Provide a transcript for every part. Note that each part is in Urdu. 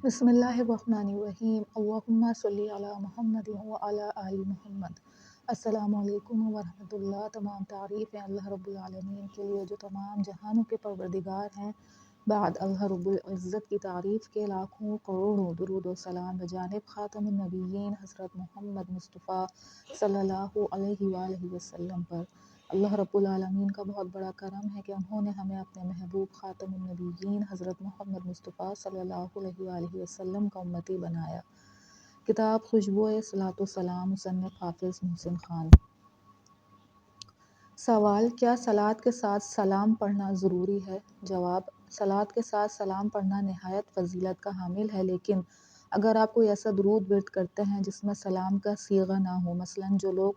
بسم اللہ الرحمن الرحیم اللہم صلی علی محمد وعلی آل محمد۔ السلام علیکم ورحمۃ اللہ۔ تمام تعریفیں اللہ رب العالمین کے لیے جو تمام جہانوں کے پروردگار ہیں۔ بعد اللہ رب العزت کی تعریف کے لاکھوں کروڑوں درود و سلام بجانب خاتم النبیین حضرت محمد مصطفیٰ صلی اللہ علیہ وآلہ وسلم پر۔ اللہ رب العالمین کا بہت بڑا کرم ہے کہ انہوں نے ہمیں اپنے محبوب خاتم النبیین حضرت محمد مصطفیٰ صلی اللہ علیہ وآلہ وسلم کا امتی بنایا۔ کتاب خوشبوئے صلاۃ و سلام، مصنف حافظ محسن خان۔ سوال: کیا صلاۃ کے ساتھ سلام پڑھنا ضروری ہے؟ جواب: صلاۃ کے ساتھ سلام پڑھنا نہایت فضیلت کا حامل ہے، لیکن اگر آپ کوئی ایسا درود ورد کرتے ہیں جس میں سلام کا صیغہ نہ ہو، مثلاً جو لوگ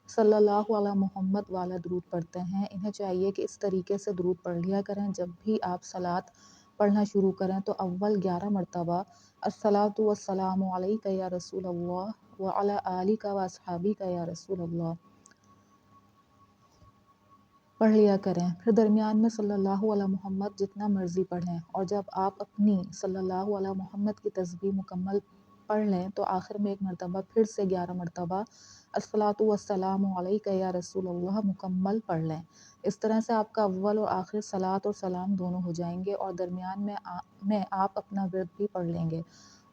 صلی اللہ علی محمد والا درود پڑھتے ہیں، انہیں چاہیے کہ اس طریقے سے درود پڑھ لیا کریں: جب بھی آپ صلاۃ پڑھنا شروع کریں تو اول 11 مرتبہ الصلاۃ والسلام علیک یا رسول اللہ وعلی آلک واصحابک یا رسول اللہ پڑھ لیا کریں، پھر درمیان میں صلی اللہ علی محمد جتنا مرضی پڑھیں، اور جب آپ اپنی صلی اللہ علی محمد کی تسبیح مکمل پڑھ لیں تو آخر میں ایک مرتبہ پھر سے 11 مرتبہ الصلاۃ والسلام علیک یا رسول اللہ مکمل پڑھ لیں۔ اس طرح سے آپ کا اول اور آخر صلاۃ اور سلام دونوں ہو جائیں گے، اور درمیان میں آپ اپنا ورد بھی پڑھ لیں گے۔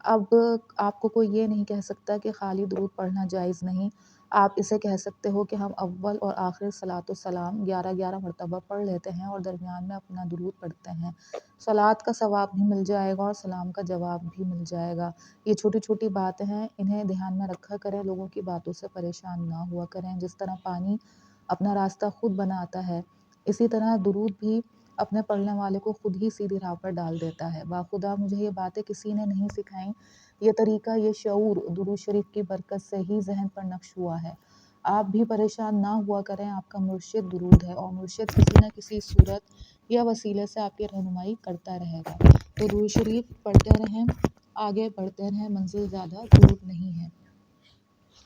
اب آپ کو کوئی یہ نہیں کہہ سکتا کہ خالی درود پڑھنا جائز نہیں۔ آپ اسے کہہ سکتے ہو کہ ہم اول اور آخر صلاۃ و سلام 11 مرتبہ پڑھ لیتے ہیں اور درمیان میں اپنا درود پڑھتے ہیں۔ صلاۃ کا ثواب بھی مل جائے گا اور سلام کا جواب بھی مل جائے گا۔ یہ چھوٹی چھوٹی باتیں ہیں، انہیں دھیان میں رکھا کریں، لوگوں کی باتوں سے پریشان نہ ہوا کریں۔ جس طرح پانی اپنا راستہ خود بناتا ہے، اسی طرح درود بھی اپنے پڑھنے والے کو خود ہی سیدھی راہ پر ڈال دیتا ہے۔ باخدا مجھے یہ باتیں کسی نے نہیں سکھائیں، یہ طریقہ، یہ شعور درود شریف کی برکت سے ہی ذہن پر نقش ہوا ہے۔ آپ بھی پریشان نہ ہوا کریں، آپ کا مرشد درود ہے، اور مرشد کسی نہ کسی صورت یا وسیلے سے آپ کی رہنمائی کرتا رہے گا۔ تو درود شریف پڑھتے رہیں، آگے بڑھتے رہیں، منزل زیادہ دور نہیں ہے۔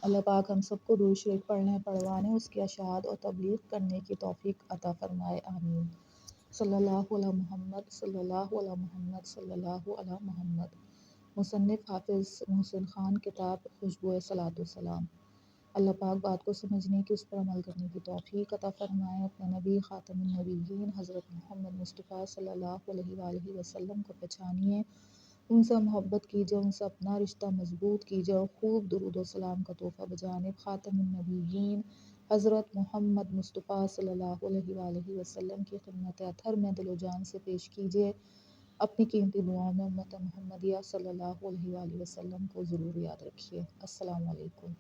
اللہ پاک ہم سب کو درود شریف پڑھنے، پڑھوانے، اس کی اشاعت اور تبلیغ کرنے کی توفیق عطا فرمائے، آمین۔ صلی اللہ علی محمد، صلی اللہ علی محمد، صلی اللہ علی محمد۔ مصنف حافظ محسن خان۔ کتاب خوشبوئے صلاۃ و سلام۔ اللہ پاک بات کو سمجھنے کی، اس پر عمل کرنے کی توفیق عطا فرمائے۔ اپنے نبی خاتم النبیین حضرت محمد مصطفیٰ صلی اللہ علیہ وآلہ وسلم کو پہچانیے، ان سے محبت کیجیے، ان سے اپنا رشتہ مضبوط کیجیے، اور خوب درود و سلام کا تحفہ بجانب خاتم النبیین حضرت محمد مصطفیٰ صلی اللہ علیہ وآلہ وسلم کی خدمت اطہر میں دل و جان سے پیش کیجیے۔ اپنی قیمتی دعاؤں میں امت محمدیہ صلی اللہ علیہ وآلہ وسلم کو ضرور یاد رکھیے۔ السلام علیکم۔